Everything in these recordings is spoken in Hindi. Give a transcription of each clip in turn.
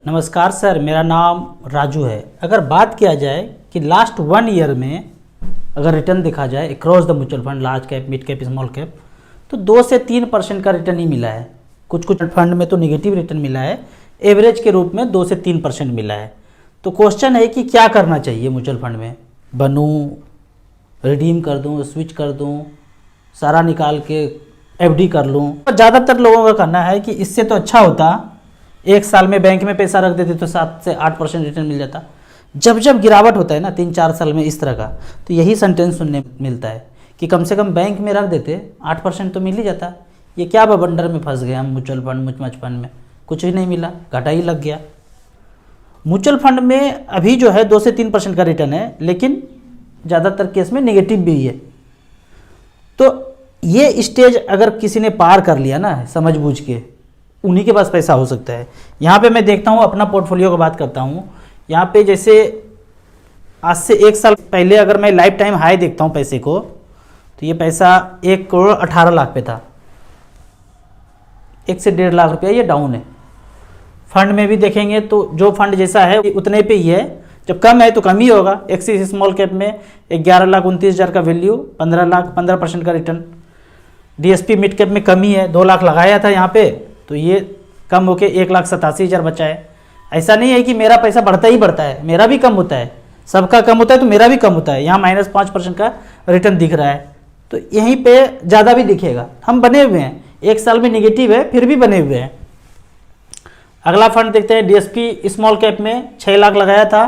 नमस्कार सर, मेरा नाम राजू है। अगर बात किया जाए कि लास्ट 1 ईयर में अगर रिटर्न देखा जाए across the mutual fund, large cap, mid cap, small cap, तो 2 से 3% का रिटर्न ही मिला है। कुछ फंड में तो निगेटिव रिटर्न मिला है, एवरेज के रूप में 2 से 3% मिला है। तो क्वेश्चन है कि क्या करना चाहिए म्यूचुअल फंड में? बनूं, रिडीम कर दूं, स्विच कर दूं, सारा निकाल के एफडी कर लूं? ज़्यादातर लोगों का कहना है कि इससे तो अच्छा होता 1 साल में बैंक में पैसा रख देते तो 7 से 8% रिटर्न मिल जाता। जब जब गिरावट होता है ना 3-4 साल में इस तरह का, तो यही सेंटेंस सुनने मिलता है कि कम से कम बैंक में रख देते 8% तो मिल ही जाता। ये क्या बवंडर में फंस गए हम म्यूचुअल फंड फंड में, कुछ ही नहीं मिला, घाटा ही लग गया। म्यूचुअल फंड में अभी जो है 2 से 3% का रिटर्न है, लेकिन ज़्यादातर केस में नेगेटिव भी है। तो ये स्टेज अगर किसी ने पार कर लिया ना समझ बूझ के, उन्हीं के पास पैसा हो सकता है। यहाँ पे मैं देखता हूँ, अपना पोर्टफोलियो की बात करता हूँ। यहाँ पे जैसे आज से 1 साल पहले अगर मैं लाइफ टाइम हाई देखता हूँ पैसे को, तो ये पैसा 1 करोड़ 18 लाख पे था। 1 से 1.5 लाख रुपया ये डाउन है। फंड में भी देखेंगे तो जो फंड जैसा है उतने पे ही है, जब कम है तो कम ही होगा। एक्सिस स्मॉल कैप में 11,29,000 का वैल्यू, 15% का रिटर्न। डीएसपी मिड कैप में कमी है, 2 लाख लगाया था यहाँ पे, तो ये कम होके 1,87,000 बचा है। ऐसा नहीं है कि मेरा पैसा बढ़ता ही बढ़ता है, मेरा भी कम होता है। सबका कम होता है तो मेरा भी कम होता है। यहाँ -5% का रिटर्न दिख रहा है, तो यहीं पे ज़्यादा भी दिखेगा। हम बने हुए हैं, 1 साल में निगेटिव है फिर भी बने हुए हैं। अगला फंड देखते हैं, डीएसपी स्मॉल कैप में 6 लाख लगाया था।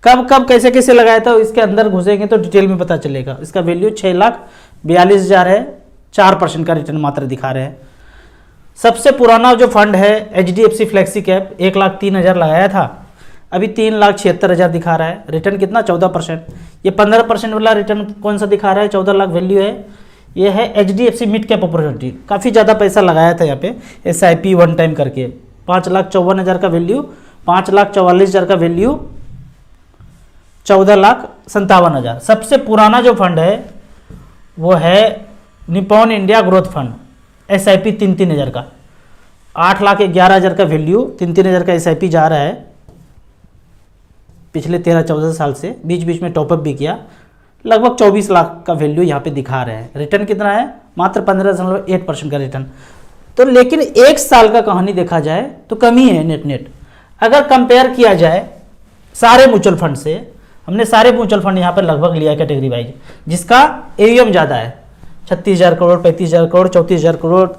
कब कैसे कैसे लगाया था इसके अंदर घुसेंगे तो डिटेल में पता चलेगा। इसका वैल्यू 6,42,000 है, 4% का रिटर्न मात्र दिखा रहे हैं। सबसे पुराना जो फंड है HDFC फ्लेक्सी कैप, 1,03,000 लगाया था, अभी 3,76,000 दिखा रहा है। रिटर्न कितना? 14%। ये 15% वाला रिटर्न कौन सा दिखा रहा है? 14 लाख वैल्यू है। ये है HDFC मिड कैप अपॉर्चुनिटी। काफ़ी ज़्यादा पैसा लगाया था यहाँ पे SIP 1 टाइम करके। 5,54,000 का वैल्यू, 5,44,000 का वैल्यू, 14,57,000। सबसे पुराना जो फंड है वो है Nippon India growth fund, SIP 3,000 का, 8,11,000 का वैल्यू, 3,000 का SIP जा रहा है पिछले 13-14 साल से। बीच बीच में टॉपअप भी किया। लगभग 24 लाख का वैल्यू यहाँ पे दिखा रहे हैं। रिटर्न कितना है? मात्र 15.8% का रिटर्न। तो लेकिन 1 साल का कहानी देखा जाए तो कमी है नेट। अगर कंपेयर किया जाए सारे म्यूचुअल फंड से, हमने सारे म्यूचुअल फंड यहाँ पर लगभग लिया है कैटेगरी वाइज, जिसका AUM ज़्यादा है, 36,000 करोड़, 35,000 करोड़, 34,000 करोड़,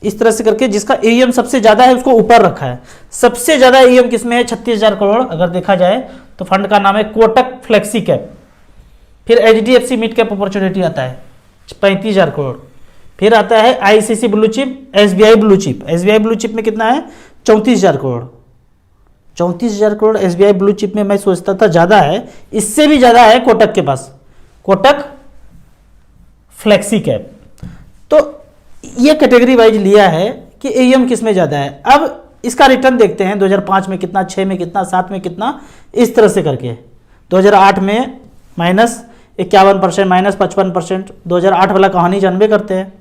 इस तरह से करके जिसका AUM सबसे ज़्यादा है उसको ऊपर रखा है। सबसे ज़्यादा AUM किसमें है? 36,000 करोड़ अगर देखा जाए तो फंड का नाम है कोटक फ्लेक्सी कैप। फिर HDFC मिड कैप अपॉर्चुनिटी आता है 35,000 करोड़। फिर आता है ICICI blue chip, SBI blue chip. SBI blue chip में कितना है? 34,000 crore. 34,000 crore SBI blue chip में मैं सोचता था ज़्यादा है, इससे भी ज़्यादा है कोटक के पास, कोटक फ्लेक्सी कैप। तो ये कैटेगरी वाइज लिया है कि AUM किस में ज़्यादा है। अब इसका रिटर्न देखते हैं, 2005 में कितना, 6 में कितना, 7 में कितना, इस तरह से करके। 2008 में -51%, -55%। 2008 वाला कहानी जानबे करते हैं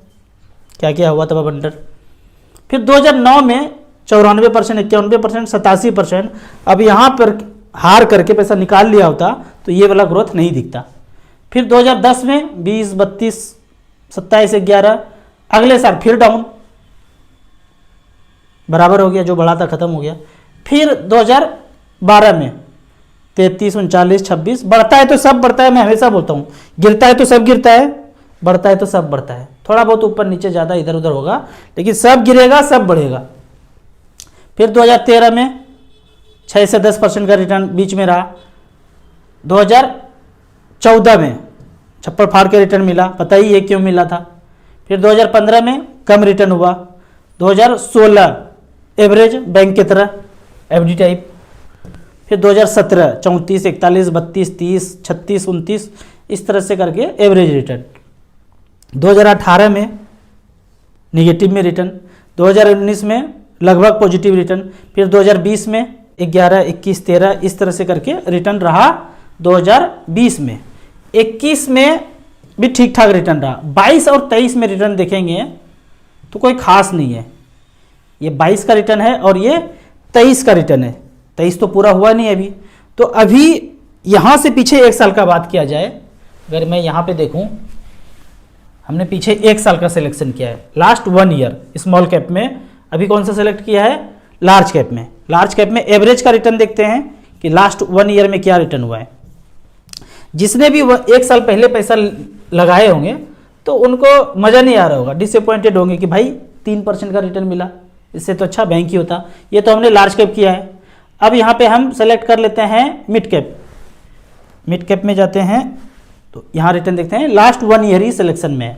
क्या क्या हुआ था बवंडर। फिर 2009 में 94%, 91%, 87%। अब यहाँ पर हार करके पैसा निकाल लिया होता तो ये वाला ग्रोथ नहीं दिखता। फिर 2010 में 20, 32, 27, 11। अगले साल फिर डाउन, बराबर हो गया, जो बढ़ा था खत्म हो गया। फिर 2012 में 33, 39, 26। बढ़ता है तो सब बढ़ता है, मैं हमेशा बोलता हूँ। गिरता है तो सब गिरता है, बढ़ता है तो सब बढ़ता है। थोड़ा बहुत ऊपर नीचे ज़्यादा इधर उधर होगा, लेकिन सब गिरेगा सब बढ़ेगा। फिर 2013 में 6 से 10% का रिटर्न बीच में रहा। 2014 में छप्पर फाड़ के रिटर्न मिला, पता ही ये क्यों मिला था। फिर 2015 में कम रिटर्न हुआ। 2016 एवरेज बैंक की तरह FD टाइप। फिर 2017 34, 41, 32, 30, 36, 29, इस तरह से करके एवरेज रिटर्न। 2018 में निगेटिव में रिटर्न। 2019 में लगभग पॉजिटिव रिटर्न। फिर 2020 में 11, 21, 13, इस तरह से करके रिटर्न रहा। 2020 में 21 में भी ठीक ठाक रिटर्न रहा। 22 और 23 में रिटर्न देखेंगे तो कोई खास नहीं है। ये 22 का रिटर्न है और ये 23 का रिटर्न है, 23 तो पूरा हुआ नहीं अभी। तो अभी यहाँ से पीछे 1 साल का बात किया जाए, अगर मैं यहाँ पे देखूँ, हमने पीछे 1 साल का सिलेक्शन किया है, लास्ट 1 ईयर स्मॉल कैप में अभी कौन सा सेलेक्ट किया है, लार्ज कैप में। लार्ज कैप में एवरेज का रिटर्न देखते हैं कि लास्ट 1 ईयर में क्या रिटर्न हुआ है। जिसने भी 1 साल पहले पैसा लगाए होंगे तो उनको मज़ा नहीं आ रहा होगा, डिसअपॉइंटेड होंगे कि भाई 3% का रिटर्न मिला, इससे तो अच्छा बैंक ही होता। ये तो हमने लार्ज कैप किया है। अब यहाँ पे हम सेलेक्ट कर लेते हैं मिड कैप। मिड कैप में जाते हैं तो यहाँ रिटर्न देखते हैं, लास्ट 1 ईयर ही सिलेक्शन में है।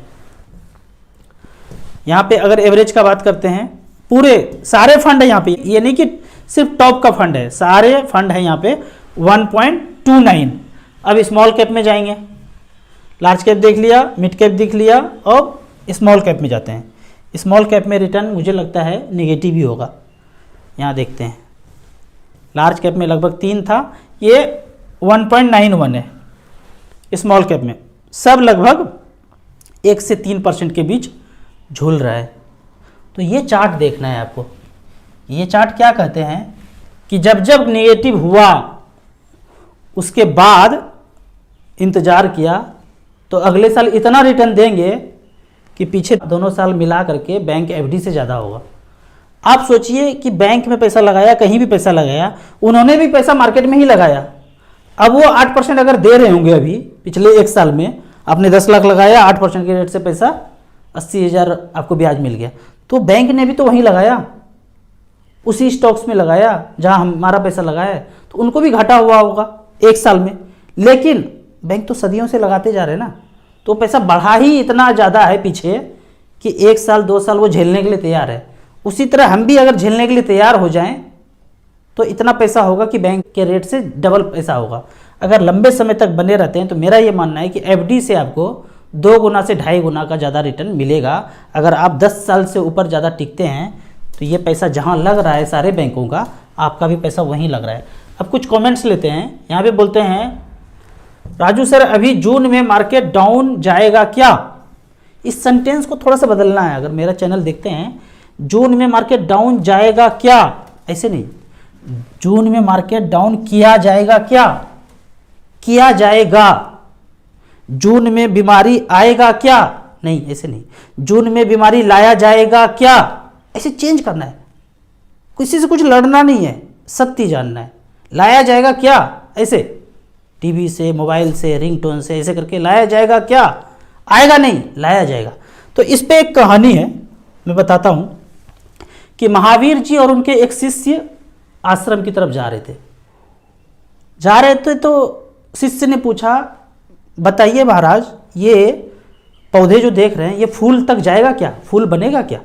यहाँ पे अगर एवरेज का बात करते हैं, पूरे सारे फंड है यहाँ पे, ये नहीं कि सिर्फ टॉप का फंड है, सारे फंड है यहाँ पे 1.29। अब स्मॉल कैप में जाएंगे, लार्ज कैप देख लिया, मिड कैप देख लिया, और स्मॉल कैप में जाते हैं। स्मॉल कैप में रिटर्न मुझे लगता है नेगेटिव ही होगा। यहाँ देखते हैं, लार्ज कैप में लगभग 3 था, ये 1.91 है। स्मॉल कैप में सब लगभग 1 से 3% के बीच झूल रहा है। तो ये चार्ट देखना है आपको। ये चार्ट क्या कहते हैं कि जब जब नेगेटिव हुआ उसके बाद इंतज़ार किया तो अगले साल इतना रिटर्न देंगे कि पीछे दोनों साल मिला करके बैंक एफडी से ज़्यादा होगा। आप सोचिए कि बैंक में पैसा लगाया, कहीं भी पैसा लगाया, उन्होंने भी पैसा मार्केट में ही लगाया। अब वो 8% अगर दे रहे होंगे, अभी पिछले 1 साल में आपने 10 लाख लगाया, 8% के रेट से पैसा 80,000 आपको ब्याज मिल गया, तो बैंक ने भी तो वहीं लगाया, उसी स्टॉक्स में लगाया जहां हमारा पैसा लगाया है, तो उनको भी घाटा हुआ होगा 1 साल में। लेकिन बैंक तो सदियों से लगाते जा रहे हैं ना, तो पैसा बढ़ा ही इतना ज़्यादा है पीछे कि 1 साल 2 साल वो झेलने के लिए तैयार है। उसी तरह हम भी अगर झेलने के लिए तैयार हो जाएं तो इतना पैसा होगा कि बैंक के रेट से डबल पैसा होगा। अगर लंबे समय तक बने रहते हैं तो मेरा ये मानना है कि एफडी से आपको 2 गुना से 2.5 गुना का ज़्यादा रिटर्न मिलेगा। अगर आप 10 साल से ऊपर ज़्यादा टिकते हैं तो ये पैसा जहाँ लग रहा है सारे बैंकों का, आपका भी पैसा वहीं लग रहा है। अब कुछ कमेंट्स लेते हैं। यहाँ पे बोलते हैं, राजू सर अभी जून में मार्केट डाउन जाएगा क्या? इस सेंटेंस को थोड़ा सा बदलना है। अगर मेरा चैनल देखते हैं, जून में मार्केट डाउन जाएगा क्या, ऐसे नहीं, जून में मार्केट डाउन किया जाएगा क्या, किया जाएगा। जून में बीमारी आएगा क्या, नहीं ऐसे नहीं, जून में बीमारी लाया जाएगा क्या, ऐसे चेंज करना है। किसी से कुछ लड़ना नहीं है, सत्य जानना है। लाया जाएगा क्या, ऐसे टीवी से, मोबाइल से, रिंगटोन से, ऐसे करके लाया जाएगा क्या, आएगा नहीं, लाया जाएगा। तो इस पे एक कहानी है, मैं बताता हूं कि महावीर जी और उनके एक शिष्य आश्रम की तरफ जा रहे थे तो शिष्य ने पूछा, बताइए महाराज ये पौधे जो देख रहे हैं ये फूल तक जाएगा क्या, फूल बनेगा क्या?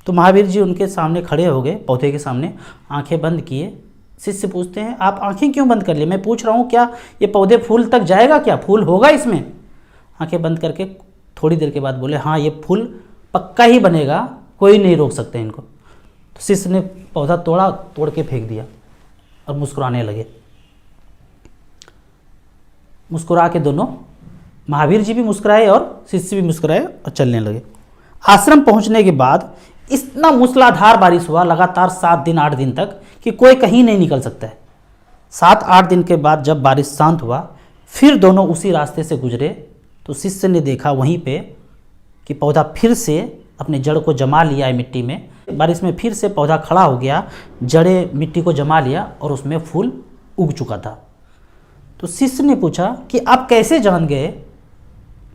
तो महावीर जी उनके सामने खड़े हो गए, पौधे के सामने, आंखें बंद किए। शिष्य पूछते हैं, आप आंखें क्यों बंद कर लिए? मैं पूछ रहा हूँ क्या ये पौधे फूल तक जाएगा क्या, फूल होगा इसमें? आंखें बंद करके थोड़ी देर के बाद बोले, हाँ ये फूल पक्का ही बनेगा, कोई नहीं रोक सकते इनको। तो शिष्य ने पौधा तोड़ के फेंक दिया और मुस्कुराने लगे। मुस्कुरा के दोनों, महावीर जी भी मुस्कुराए और शिष्य भी मुस्कुराए और चलने लगे। आश्रम पहुंचने के बाद इतना मूसलाधार बारिश हुआ लगातार 7 दिन 8 दिन तक कि कोई कहीं नहीं निकल सकता है। 7-8 दिन के बाद जब बारिश शांत हुआ, फिर दोनों उसी रास्ते से गुजरे तो शिष्य ने देखा वहीं पे कि पौधा फिर से अपने जड़ को जमा लिया है मिट्टी में। बारिश में फिर से पौधा खड़ा हो गया, जड़ें मिट्टी को जमा लिया और उसमें फूल उग चुका था। तो शिष्य ने पूछा कि आप कैसे जान गए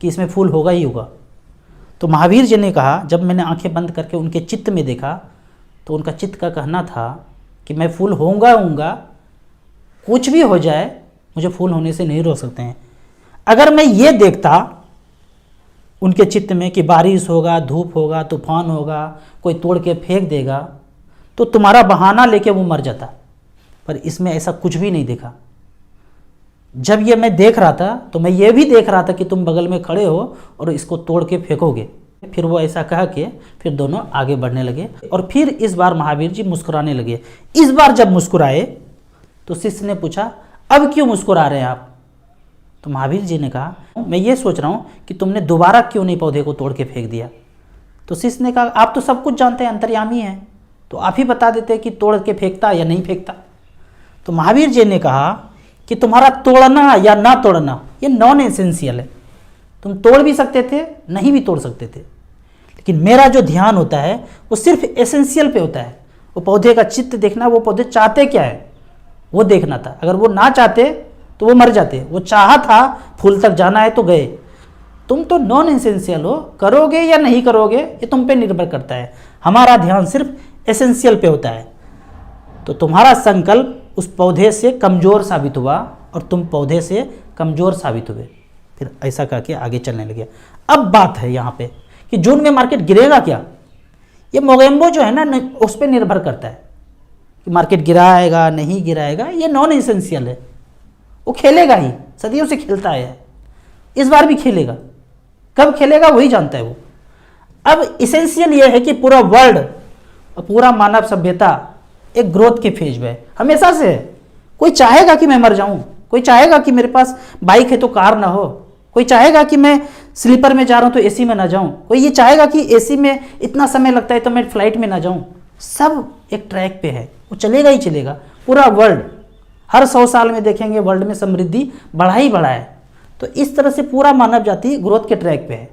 कि इसमें फूल होगा ही होगा? तो महावीर जी ने कहा, जब मैंने आंखें बंद करके उनके चित्त में देखा तो उनका चित्त का कहना था कि मैं फूल होऊंगा, कुछ भी हो जाए मुझे फूल होने से नहीं रोक सकते हैं। अगर मैं ये देखता उनके चित्त में कि बारिश होगा, धूप होगा, तूफान होगा, कोई तोड़ के फेंक देगा, तो तुम्हारा बहाना लेके वो मर जाता। पर इसमें ऐसा कुछ भी नहीं देखा। जब ये मैं देख रहा था तो मैं ये भी देख रहा था कि तुम बगल में खड़े हो और इसको तोड़ के फेंकोगे। फिर वो ऐसा कह के फिर दोनों आगे बढ़ने लगे और फिर इस बार महावीर जी मुस्कुराने लगे। इस बार जब मुस्कुराए तो शिष्य ने पूछा, अब क्यों मुस्कुरा रहे हैं आप? तो महावीर जी ने कहा, मैं ये सोच रहा हूँ कि तुमने दोबारा क्यों नहीं पौधे को तोड़ के फेंक दिया। तो शिष्य ने कहा, आप तो सब कुछ जानते हैं, अंतर्यामी हैं, तो आप ही बता देते कि तोड़ के फेंकता या नहीं फेंकता। तो महावीर जी ने कहा कि तुम्हारा तोड़ना या ना तोड़ना ये नॉन एसेंशियल है, तुम तोड़ भी सकते थे, नहीं भी तोड़ सकते थे, लेकिन मेरा जो ध्यान होता है वो सिर्फ एसेंशियल पे होता है। वो पौधे का चित्त देखना, वो पौधे चाहते क्या है वो देखना था। अगर वो ना चाहते तो वो मर जाते, वो चाहा था फूल तक जाना है तो गए। तुम तो नॉन एसेंशियल हो, करोगे या नहीं करोगे ये तुम पे निर्भर करता है। हमारा ध्यान सिर्फ एसेंशियल पे होता है। तो तुम्हारा संकल्प उस पौधे से कमज़ोर साबित हुआ और तुम पौधे से कमज़ोर साबित हुए। फिर ऐसा करके आगे चलने लगे। अब बात है यहाँ पे कि जून में मार्केट गिरेगा क्या। ये मोगेम्बो जो है ना उस पर निर्भर करता है कि मार्केट गिराएगा नहीं गिराएगा। ये नॉन एसेंशियल है, वो खेलेगा ही, सदियों से खेलता है, इस बार भी खेलेगा। कब खेलेगा वही जानता है वो। अब इसेंशियल ये है कि पूरा वर्ल्ड और पूरा मानव सभ्यता एक ग्रोथ के फेज में है, हमेशा से है। कोई चाहेगा कि मैं मर जाऊं, कोई चाहेगा कि मेरे पास बाइक है तो कार ना हो, कोई चाहेगा कि मैं स्लीपर में जा रहा हूं तो एसी में ना जाऊं, कोई ये चाहेगा कि एसी में इतना समय लगता है तो मैं फ्लाइट में ना जाऊं। सब एक ट्रैक पे है, वो चलेगा ही चलेगा। पूरा वर्ल्ड हर 100 साल में देखेंगे वर्ल्ड में समृद्धि बढ़ा ही बढ़ा है। तो इस तरह से पूरा मानव जाति ग्रोथ के ट्रैक पे है।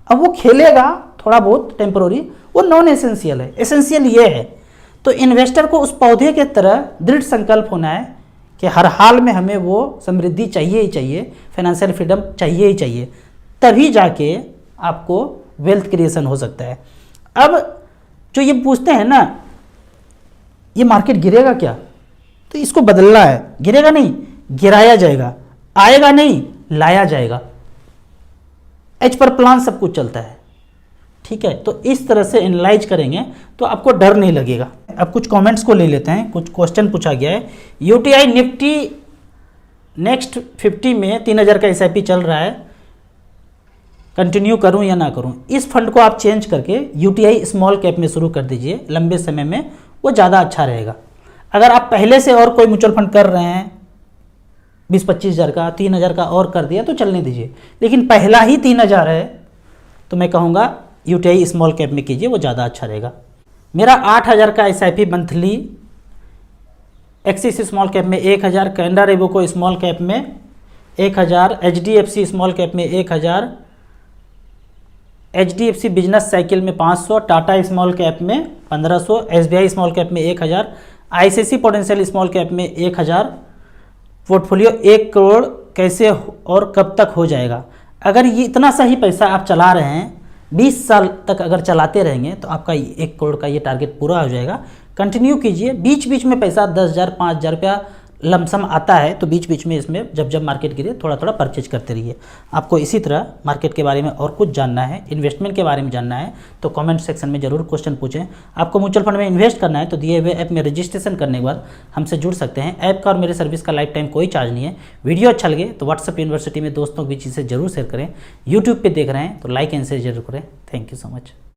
अब वो खेलेगा थोड़ा बहुत टेम्पररी, वो नॉन एसेंशियल है। एसेंशियल ये है तो इन्वेस्टर को उस पौधे के तरह दृढ़ संकल्प होना है कि हर हाल में हमें वो समृद्धि चाहिए ही चाहिए, फाइनेंशियल फ्रीडम चाहिए ही चाहिए, तभी जाके आपको वेल्थ क्रिएशन हो सकता है। अब जो ये पूछते हैं ना ये मार्केट गिरेगा क्या, तो इसको बदलना है। गिरेगा नहीं, गिराया जाएगा, आएगा नहीं, लाया जाएगा। एच पर प्लान सब कुछ चलता है, ठीक है। तो इस तरह से एनालाइज करेंगे तो आपको डर नहीं लगेगा। अब कुछ कमेंट्स को ले लेते हैं। कुछ क्वेश्चन पूछा गया है। यूटीआई निफ्टी नेक्स्ट 50 में 3000 का एसआईपी चल रहा है, कंटिन्यू करूं या ना करूं। इस फंड को आप चेंज करके यूटीआई स्मॉल कैप में शुरू कर दीजिए, लंबे समय में वो ज़्यादा अच्छा रहेगा। अगर आप पहले से और कोई म्यूचुअल फंड कर रहे हैं 20-25 हज़ार का, 3000 का और कर दिया तो चलने दीजिए, लेकिन पहला ही 3000 है तो मैं कहूँगा यूटीआई स्मॉल कैप में कीजिए, वो ज़्यादा अच्छा रहेगा। मेरा 8000 का SIP monthly axis small cap में 1000, कैनरा रेबोको स्मॉल कैप में 1000, एचडीएफसी स्मॉल कैप में 1000, एचडीएफसी बिजनेस साइकिल में 500, टाटा स्मॉल कैप में 1500, एसबीआई स्मॉल कैप में 1000, आईसीसी पोटेंशियल स्मॉल कैप में 1000। पोर्टफोलियो 1 करोड़ कैसे और कब तक हो जाएगा। अगर ये इतना सही पैसा आप चला रहे हैं, 20 साल तक अगर चलाते रहेंगे तो आपका 1 करोड़ का ये टारगेट पूरा हो जाएगा। कंटिन्यू कीजिए। बीच बीच में पैसा 10,000 5,000 रुपया लमसम आता है तो बीच बीच में इसमें जब जब मार्केट गिरे थोड़ा थोड़ा परचेज करते रहिए। आपको इसी तरह मार्केट के बारे में और कुछ जानना है, इन्वेस्टमेंट के बारे में जानना है तो कमेंट सेक्शन में ज़रूर क्वेश्चन पूछें। आपको म्यूचुअल फंड में इन्वेस्ट करना है तो दिए हुए ऐप में रजिस्ट्रेशन करने के बाद हमसे जुड़ सकते हैं। ऐप का और मेरे सर्विस का लाइफ टाइम कोई चार्ज नहीं है। वीडियो अच्छा लगे तो व्हाट्सएप यूनिवर्सिटी में दोस्तों के बीच इसे जरूर शेयर करें। यूट्यूब पर देख रहे हैं तो लाइक एंड शेयर जरूर करें। Thank you so much.